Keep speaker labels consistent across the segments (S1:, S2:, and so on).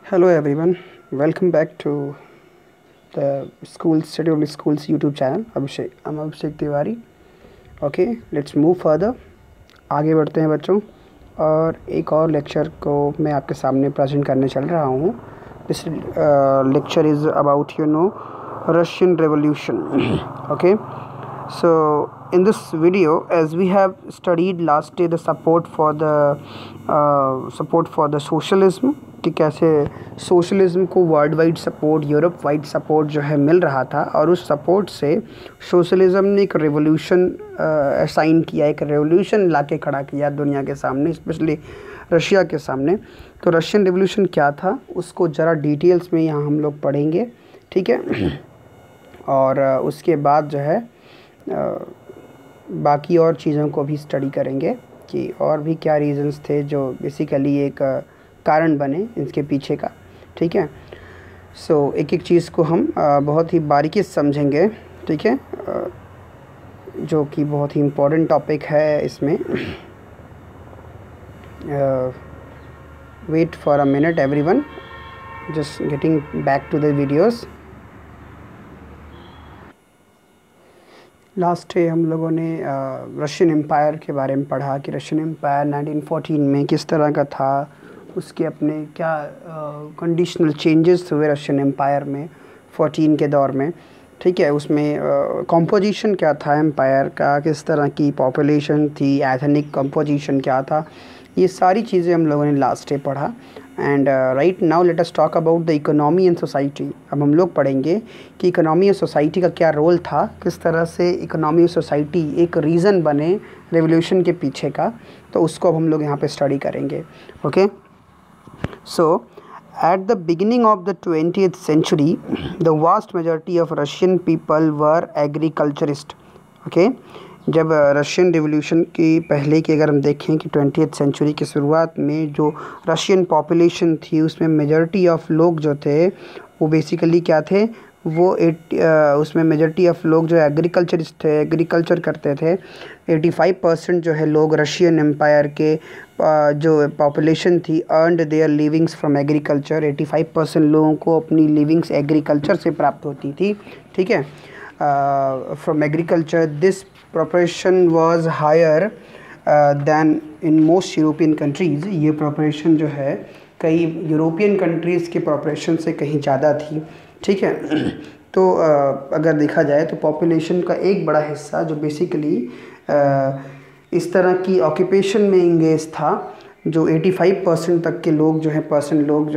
S1: Hello everyone, welcome back to the Study Only Schools YouTube channel. I'm Abhishek Tiwari. Okay, let's move further. आगे बढ़ते हैं बच्चों, और एक और लेक्चर को मैं आपके सामने प्रेजेंट करने चल रहा हूँ. This lecture is about Russian Revolution. Okay, so in this video, as we have studied last day the support for the socialism, कि कैसे सोशलिज़म को world wide support, Europe wide support जो है मिल रहा था, और उस सपोर्ट से सोशलिज़म ने एक रेवोल्यूशन असाइन किया, एक रेवोल्यूशन लाके खड़ा किया दुनिया के सामने, स्पेशली रशिया के सामने. तो रशियन रेवोल्यूशन क्या था उसको ज़रा डिटेल्स में यहाँ हम लोग पढ़ेंगे, ठीक है. और उसके बाद जो है बाकी और चीज़ों को भी स्टडी करेंगे कि और भी क्या रीज़न्स थे जो बेसिकली एक कारण बने इसके पीछे का, ठीक है. सो एक एक चीज़ को हम बहुत ही बारीकी से समझेंगे, ठीक है, जो कि बहुत ही इम्पोर्टेंट टॉपिक है इसमें. Wait for a minute everyone, just getting back to the videos. Last day हम लोगों ने रशियन एम्पायर के बारे में पढ़ा कि रशियन एम्पायर 1914 में किस तरह का था, उसके अपने क्या कंडीशनल चेंजेस हुए रशियन एम्पायर में 14 के दौर में, ठीक है. उसमें कंपोजिशन क्या था एम्पायर का, किस तरह की पॉपुलेशन थी, एथनिक कंपोजिशन क्या था, ये सारी चीज़ें हम लोगों ने लास्ट डे पढ़ा. And right now let us talk about the economy and society. अब हम लोग पढ़ेंगे कि इकोनॉमी और सोसाइटी का क्या रोल था, किस तरह से इकोनॉमी और सोसाइटी एक रीज़न बने रेवोल्यूशन के पीछे का, तो उसको अब हम लोग यहाँ पे स्टडी करेंगे. Okay, so at the beginning of the 20th century the vast majority of Russian people were agriculturist. okay, जब रशियन रिवोल्यूशन की पहले की अगर हम देखें कि 20th सेंचुरी की शुरुआत में जो रशियन पॉपुलेशन थी उसमें मेजॉरिटी ऑफ लोग जो थे वो बेसिकली क्या थे, वो उसमें मेजॉरिटी ऑफ लोग जो एग्रीकल्चरिस्ट थे, एग्रीकल्चर करते थे. 85% जो है लोग रशियन एम्पायर के जो पॉपुलेशन थी earned their livings from agriculture. 85% लोगों को अपनी लिविंग्स एग्रीकल्चर से प्राप्त होती थी, ठीक है, from agriculture. This proportion was higher than in most European countries. ये प्रोपोर्शन जो है कई यूरोपियन कंट्रीज़ के प्रोपोर्शन से कहीं ज़्यादा थी, ठीक है. तो अगर देखा जाए तो पॉपुलेशन का एक बड़ा हिस्सा जो बेसिकली इस तरह की ऑक्यूपेशन में इंगेज था, जो 85% तक के लोग जो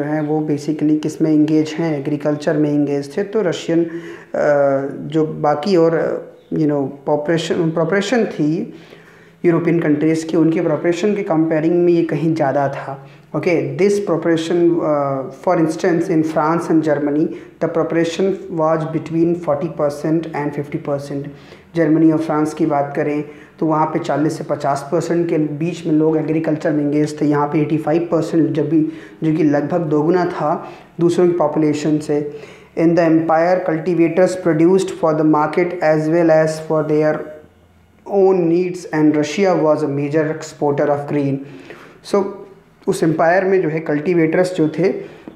S1: हैं वो बेसिकली किस में इंगेज हैं, एग्रीकल्चर में इंगेज थे. तो रशियन जो बाकी और पॉपुलेशन थी यूरोपियन कंट्रीज़ की, उनके प्रोपोर्शन के कंपेयरिंग में ये कहीं ज़्यादा था. Okay, this proportion for instance in France and Germany the proportion was between 40% and 50%. Germany और फ्रांस की बात करें तो वहाँ पे 40 से 50% के बीच में लोग एग्रीकल्चर में इंगेज थे. यहाँ पे 85% जो कि लगभग दोगुना था दूसरों की पॉपुलेशन से. In the empire cultivators produced for the market as well as for their own needs and Russia was a major exporter of grain. So उस एम्पायर में जो है कल्टीवेटर्स जो थे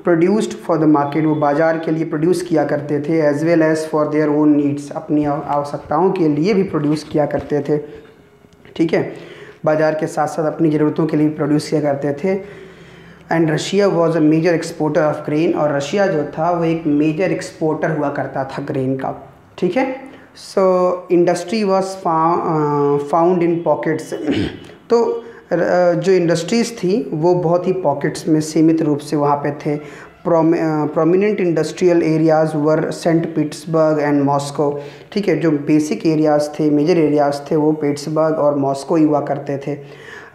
S1: प्रोड्यूस्ड फॉर द मार्केट, वो बाज़ार के लिए प्रोड्यूस किया करते थे, as well as for their own needs, अपनी आवश्यकताओं के लिए भी प्रोड्यूस किया करते थे, ठीक है. बाज़ार के साथ साथ अपनी ज़रूरतों के लिए प्रोड्यूस किया करते थे. And Russia was a major exporter of grain, और रशिया जो था वो एक मेजर एक्सपोर्टर हुआ करता था ग्रेन का, ठीक है. So industry was found in pockets. तो जो इंडस्ट्रीज़ थी वो बहुत ही पॉकेट्स में सीमित रूप से वहाँ पे थे. Prominent industrial areas were sent Petersburg and Moscow, ठीक है. जो बेसिक एरियाज़ थे, मेजर एरियाज़ थे, वो पीटर्सबर्ग और मॉस्को ही हुआ करते थे.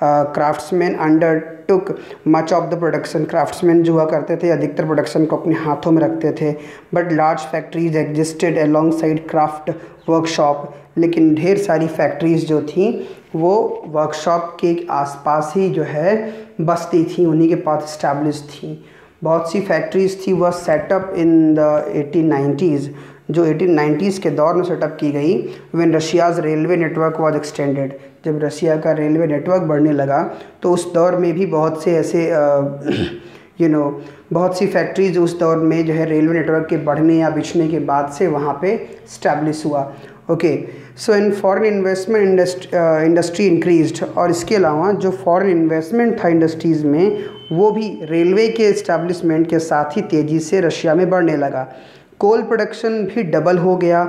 S1: Craftsman undertook much of the production. Craftsman जो हुआ करते थे अधिकतर प्रोडक्शन को अपने हाथों में रखते थे. But large factories existed along side craft workshop. लेकिन ढेर सारी फैक्ट्रीज़ जो थी वो वर्कशॉप के आसपास ही जो है बसती थी, उन्हीं के पास इस्टेब्लिश थी. बहुत सी फैक्ट्रीज़ थी वह सेटअप इन द 1890s, जो 1890s के दौर में सेटअप की गई. When Russia's railway network was extended. जब रशिया का रेलवे नेटवर्क बढ़ने लगा तो उस दौर में भी बहुत से ऐसे बहुत सी फैक्ट्रीज उस दौर में जो है रेलवे नेटवर्क के बढ़ने या बिछने के बाद से वहाँ पे स्टैब्लिश हुआ। Okay, so in foreign investment industry increased, और इसके अलावा जो फॉरेन इन्वेस्टमेंट था इंडस्ट्रीज़ में वो भी रेलवे के इस्टेब्लिशमेंट के साथ ही तेज़ी से रशिया में बढ़ने लगा। कोल प्रोडक्शन भी डबल हो गया।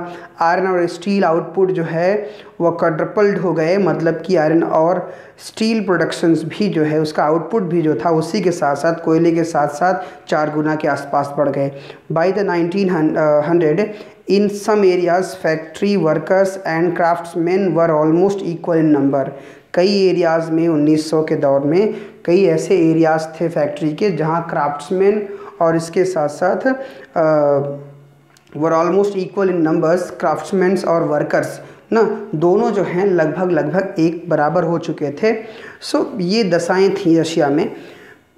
S1: आयरन और स्टील आउटपुट जो है वो क्वाड्रपल्ड हो गए, मतलब कि आयरन और स्टील प्रोडक्शंस भी जो है उसका आउटपुट भी जो था उसी के साथ साथ कोयले के साथ साथ 4 गुना के आसपास बढ़ गए। By the 1900 in some areas factory workers and craftsmen were almost equal in number. कई एरियाज़ में 1900 के दौर में कई ऐसे एरियाज़ थे फैक्ट्री के जहाँ क्राफ्ट्समैन और इसके साथ साथ were almost equal in numbers, craftsmans और वर्कर्स ना दोनों जो हैं लगभग एक बराबर हो चुके थे। सो ये दशाएं थी रशिया में।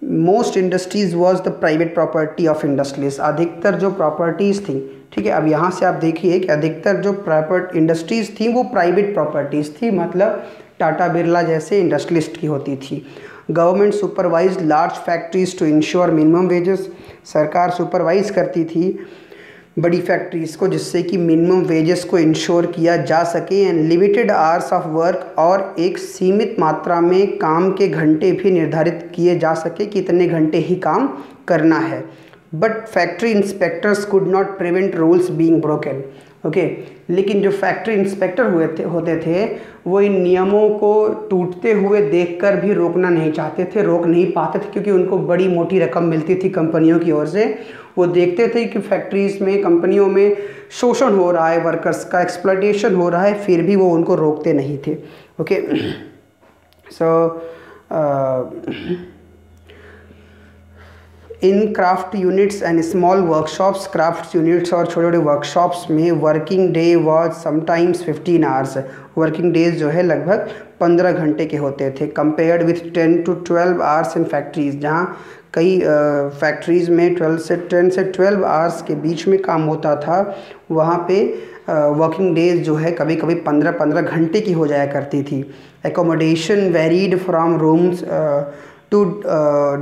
S1: Most industries was the private property of industries. अधिकतर जो प्रॉपर्टीज़ थी, ठीक है, अब यहाँ से आप देखिए कि अधिकतर जो प्राइवेट इंडस्ट्रीज़ थी वो प्राइवेट प्रॉपर्टीज़ थी, मतलब टाटा बिरला जैसे इंडस्ट्रियलिस्ट की होती थी। Government supervise large factories to ensure minimum wages. सरकार सुपरवाइज करती थी बड़ी फैक्ट्रीज़ को जिससे कि मिनिमम वेजेस को इंश्योर किया जा सके। And limited hours of work, और एक सीमित मात्रा में काम के घंटे भी निर्धारित किए जा सके कि इतने घंटे ही काम करना है। But factory inspectors could not prevent rules being broken. Okay, लेकिन जो फैक्ट्री इंस्पेक्टर होते थे वो इन नियमों को टूटते हुए देखकर भी रोकना नहीं चाहते थे, रोक नहीं पाते थे, क्योंकि उनको बड़ी मोटी रकम मिलती थी कंपनियों की ओर से। वो देखते थे कि फैक्ट्रीज़ में, कंपनियों में शोषण हो रहा है, वर्कर्स का एक्सप्लॉयटेशन हो रहा है, फिर भी वो उनको रोकते नहीं थे। Okay, so in craft units and small workshops, craft units और छोटे छोटे वर्कशॉप्स में working day was sometimes 15 hours. Working days जो है लगभग 15 घंटे के होते थे, compared with 10 to 12 hours in factories, जहाँ कई फैक्ट्रीज़ में 10 से 12 आवर्स के बीच में काम होता था, वहाँ पे वर्किंग डेज जो है कभी कभी 15 घंटे की हो जाया करती थी। Accommodation varied from rooms to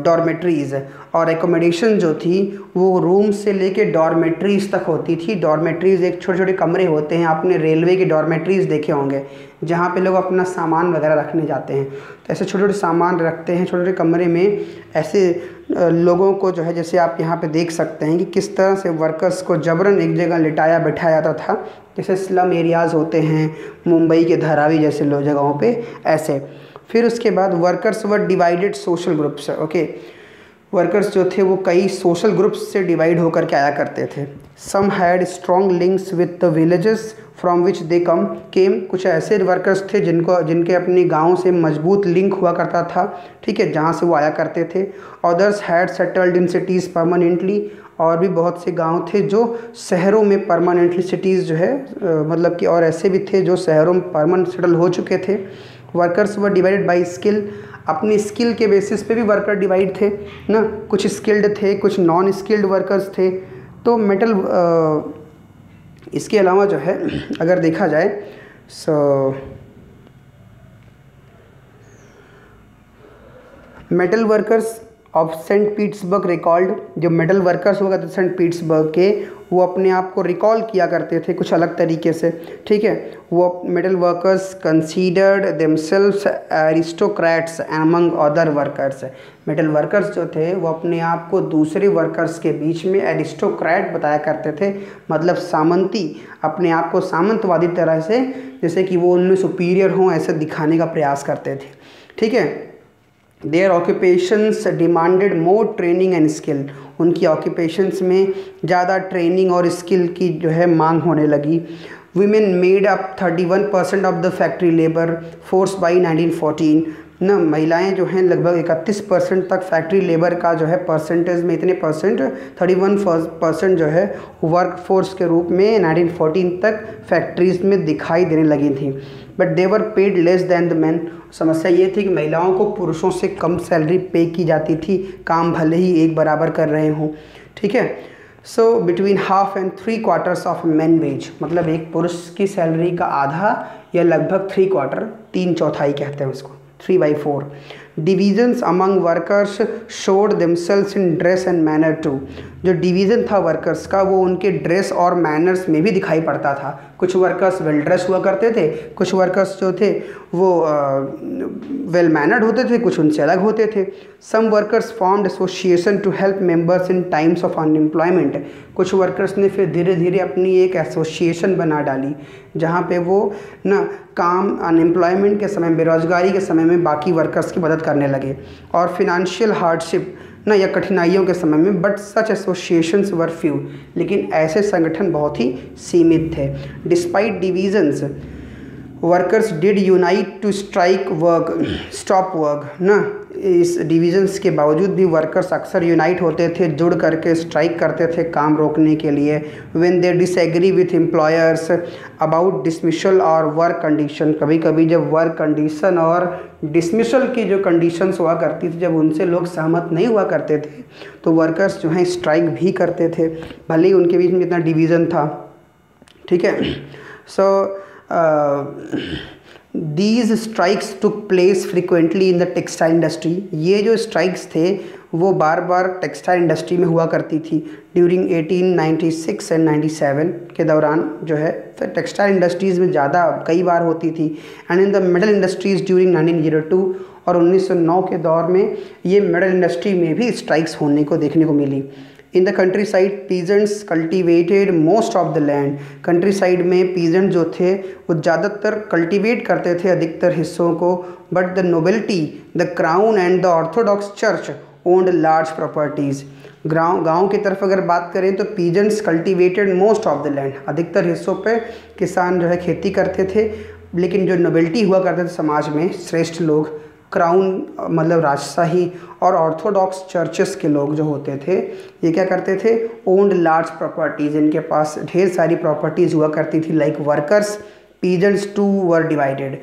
S1: dormitories, और एकोमोडेशन जो थी वो रूम से लेके डॉर्मेट्रीज़ तक होती थी। डॉर्मेट्रीज़ एक छोटे छोटे कमरे होते हैं, आपने रेलवे के डॉर्मेट्रीज़ देखे होंगे जहाँ पे लोग अपना सामान वगैरह रखने जाते हैं, तो ऐसे छोटे छोटे सामान रखते हैं छोटे छोटे कमरे में। ऐसे लोगों को जो है, जैसे आप यहाँ पे देख सकते हैं कि किस तरह से वर्कर्स को जबरन एक जगह लिटाया बैठाया जाता था, जैसे स्लम एरियाज़ होते हैं मुंबई के धारावी जैसे जगहों पे ऐसे। फिर उसके बाद workers were divided social groups. Okay, workers जो थे वो कई सोशल ग्रुप्स से डिवाइड होकर के आया करते थे। Some had strong links with the villages from which they came. कुछ ऐसे वर्कर्स थे जिनके अपने गाँव से मजबूत लिंक हुआ करता था, ठीक है, जहाँ से वो आया करते थे। Others had settled in cities permanently, और भी बहुत से गांव थे जो शहरों में परमानेंटली, सिटीज़ जो है मतलब कि, और ऐसे भी थे जो शहरों में परमानेंट सेटल हो चुके थे। Workers were divided by skill. अपनी स्किल के बेसिस पे भी वर्कर डिवाइड थे ना, कुछ स्किल्ड थे, कुछ नॉन स्किल्ड वर्कर्स थे। तो मेटल इसके अलावा जो है अगर देखा जाए so metal workers of Saint Petersburg recalled, जो मेटल वर्कर्स होगा सेंट पीटर्सबर्ग के, वो अपने आप को रिकॉल किया करते थे कुछ अलग तरीके से, ठीक है। वो metal workers considered themselves aristocrats among other workers. Metal workers जो थे वो अपने आप को दूसरे वर्कर्स के बीच में एरिस्टोक्रेट बताया करते थे, मतलब सामंती, अपने आप को सामंतवादी तरह से, जैसे कि वो उनमें सुपीरियर हों ऐसे दिखाने का प्रयास करते थे, ठीक है। Their occupations demanded more training and skill. उनकी ऑक्यूपेशंस में ज़्यादा ट्रेनिंग और स्किल की जो है मांग होने लगी। Women made up 31% of the factory labour force by 1914 ना, महिलाएं जो हैं लगभग 31% तक फैक्ट्री लेबर का जो है परसेंटेज में, इतने परसेंट 31% जो है वर्क फोर्स के रूप में 1914 तक फैक्ट्रीज़ में दिखाई देने लगी थी। But they were paid less than the man. समस्या ये थी कि महिलाओं को पुरुषों से कम सैलरी पे की जाती थी, काम भले ही एक बराबर कर रहे हों, ठीक है। So between half and 3/4 of man wage, मतलब एक पुरुष की सैलरी का आधा या लगभग 3/4, 3/4 कहते हैं उसको, 3/4 divisions among workers showed themselves in dress and manner too. जो डिवीज़न था वर्कर्स का वो उनके ड्रेस और मैनर्स में भी दिखाई पड़ता था। कुछ वर्कर्स वेल ड्रेस हुआ करते थे, कुछ वर्कर्स जो थे वो वेल मैनर्ड होते थे, कुछ उनसे अलग होते थे। Some workers formed association to help members in times of unemployment. कुछ वर्कर्स ने फिर धीरे धीरे अपनी एक एसोसिएशन बना डाली जहाँ पे वो ना काम अनएम्प्लॉयमेंट के समय, बेरोजगारी के समय में बाकी वर्कर्स की मदद करने लगे। और फिनेंशियल हार्डशिप ना या कठिनाइयों के समय में, but such associations were few, लेकिन ऐसे संगठन बहुत ही सीमित थे। Despite divisions workers did unite to strike work stop work ना। इस डिविजन्स के बावजूद भी वर्कर्स अक्सर यूनाइट होते थे, जुड़ करके स्ट्राइक करते थे काम रोकने के लिए। When they disagree with employers about dismissal और वर्क कंडीशन, कभी कभी जब वर्क कंडीशन और डिसमिशल की जो कंडीशंस हुआ करती थी, जब उनसे लोग सहमत नहीं हुआ करते थे तो वर्कर्स जो हैं स्ट्राइक भी करते थे, भले ही उनके बीच में इतना डिवीज़न था। ठीक है, so these strikes took place frequently in the textile industry. ये जो स्ट्राइक्स थे वो बार बार टेक्सटाइल इंडस्ट्री में हुआ करती थी। ड्यूरिंग 1896 एंड 97 के दौरान जो है फिर टेक्सटाइल इंडस्ट्रीज़ में ज़्यादा कई बार होती थी। And in the metal industries during 1902 और 1909 के दौर में ये मेटल इंडस्ट्री में भी स्ट्राइक्स होने को देखने को मिली। In the countryside peasants cultivated most of the land. Countryside में पीजेंट जो थे वो ज़्यादातर कल्टिवेट करते थे अधिकतर हिस्सों को। But the nobility, the crown and the Orthodox church owned large properties. गाँव की तरफ अगर बात करें तो peasants cultivated most of the land, अधिकतर हिस्सों पे किसान जो है खेती करते थे। लेकिन जो नोबेलिटी हुआ करते थे समाज में, श्रेष्ठ लोग, क्राउन मतलब राजशाही और ऑर्थोडॉक्स चर्चेस के लोग जो होते थे, ये क्या करते थे, ओन्ड लार्ज प्रॉपर्टीज़, इनके पास ढेर सारी प्रॉपर्टीज़ हुआ करती थी। Like workers peasants too were divided,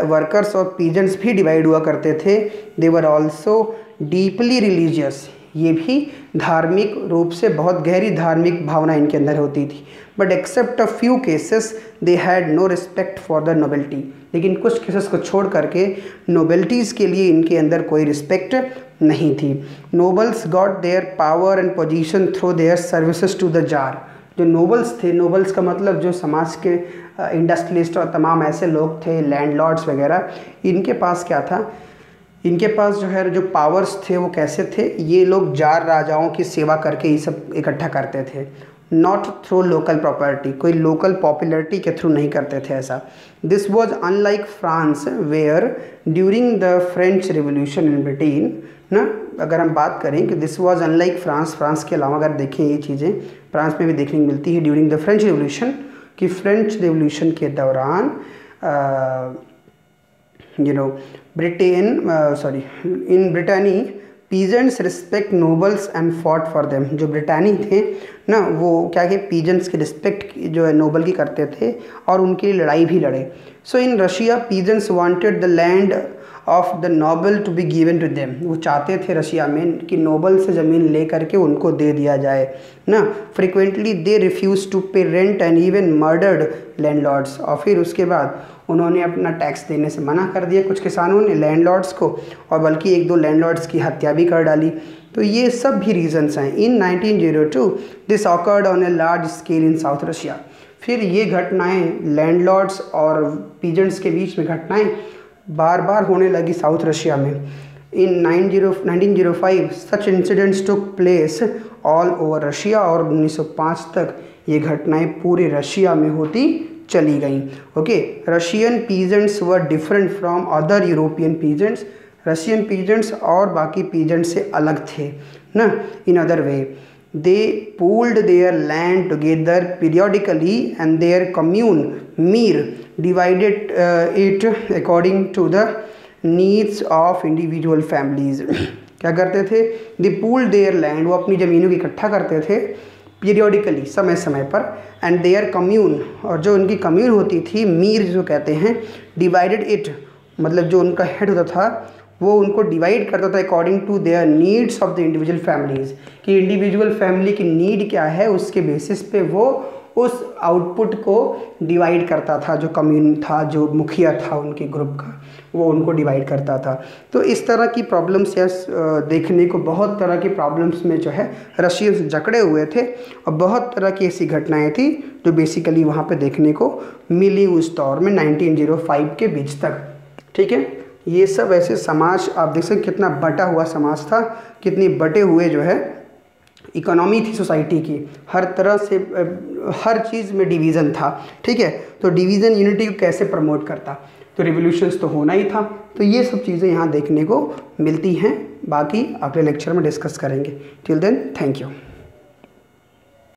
S1: workers और पीजेंट्स भी डिवाइड हुआ करते थे। They were also deeply religious, ये भी धार्मिक रूप से बहुत गहरी धार्मिक भावना इनके अंदर होती थी। But except a few cases they had no respect for the nobility, लेकिन कुछ केसेस को छोड़ करके नोबेलिटीज़ के लिए इनके अंदर कोई रिस्पेक्ट नहीं थी। Nobles got their power and position through their services to the tsar. जो नोबल्स थे, नोबल्स का मतलब जो समाज के इंडस्ट्रियलिस्ट और तमाम ऐसे लोग थे, लैंडलॉर्ड्स वगैरह, इनके पास क्या था, इनके पास जो है जो पावर्स थे वो कैसे थे, ये लोग जार राजाओं की सेवा करके ये सब इकट्ठा करते थे। नॉट थ्रू लोकल प्रॉपर्टी, कोई लोकल पॉपुलरिटी के थ्रू नहीं करते थे ऐसा। This was unlike France where during the French revolution in Britain ना। अगर हम बात करें कि this was unlike France, France के अलावा अगर देखें ये चीज़ें फ्रांस में भी देखने को मिलती है ड्यूरिंग द फ्रेंच रिवोल्यूशन, कि फ्रेंच रिवोल्यूशन के दौरान in Brittany peasants respect nobles and fought for them. जो ब्रिटानी थे ना वो क्या कि पीजेंट्स की रिस्पेक्ट जो है नोबल की करते थे और उनके लिए लड़ाई भी लड़े। So in Russia peasants wanted the land of the noble to be given to them. वो चाहते थे रशिया में कि नोबल से ज़मीन ले करके उनको दे दिया जाए ना। फ्रिक्वेंटली दे रिफ्यूज़ टू पे rent and even murdered landlords. और फिर उसके बाद उन्होंने अपना टैक्स देने से मना कर दिया कुछ किसानों ने लैंडलॉर्ड्स को, और बल्कि एक दो लैंडलॉर्ड्स की हत्या भी कर डाली। तो ये सब भी रीजंस हैं। इन 1902 this awkward on a large scale in south Russia. फिर ये घटनाएं लैंडलॉर्ड्स और पीजेंट्स के बीच में घटनाएं बार बार होने लगी साउथ रशिया में। इन 1905 such incidents took place all over Russia, और 1905 तक ये घटनाएं पूरे रशिया में होती चली गई। Okay, Russian peasants were different from other European peasants. Russian peasants और बाकी पीजेंट्स से अलग थे ना। In other way they pooled their land together periodically and their commune mir divided it according to the needs of individual families. क्या करते थे, दे pooled their land, वो अपनी ज़मीनों को इकट्ठा करते थे पीरियडिकली समय समय पर, एंड देयर कम्यून, और जो उनकी कम्यून होती थी, मीर जो कहते हैं, डिवाइडेड इट, मतलब जो उनका हेड होता था वो उनको डिवाइड करता था according to their needs of the individual families, कि इंडिविजुअल फैमिली की नीड क्या है उसके बेसिस पे वो उस आउटपुट को डिवाइड करता था, जो कम्यून था, जो मुखिया था उनके ग्रुप का, वो उनको डिवाइड करता था। तो इस तरह की प्रॉब्लम्स या देखने को बहुत तरह की प्रॉब्लम्स में जो है रशियंस जकड़े हुए थे, और बहुत तरह की ऐसी घटनाएं थी जो बेसिकली वहाँ पे देखने को मिली उस दौर में 1905 के बीच तक। ठीक है, ये सब ऐसे समाज आप देख सकते कितना बटा हुआ समाज था, कितनी बटे हुए जो है इकोनॉमी थी सोसाइटी की, हर तरह से हर चीज़ में डिवीज़न था। ठीक है, तो डिवीज़न यूनिटी को कैसे प्रमोट करता, तो रिवोल्यूशंस तो होना ही था। तो ये सब चीज़ें यहाँ देखने को मिलती हैं, बाकी अगले लेक्चर में डिस्कस करेंगे। Till then thank you.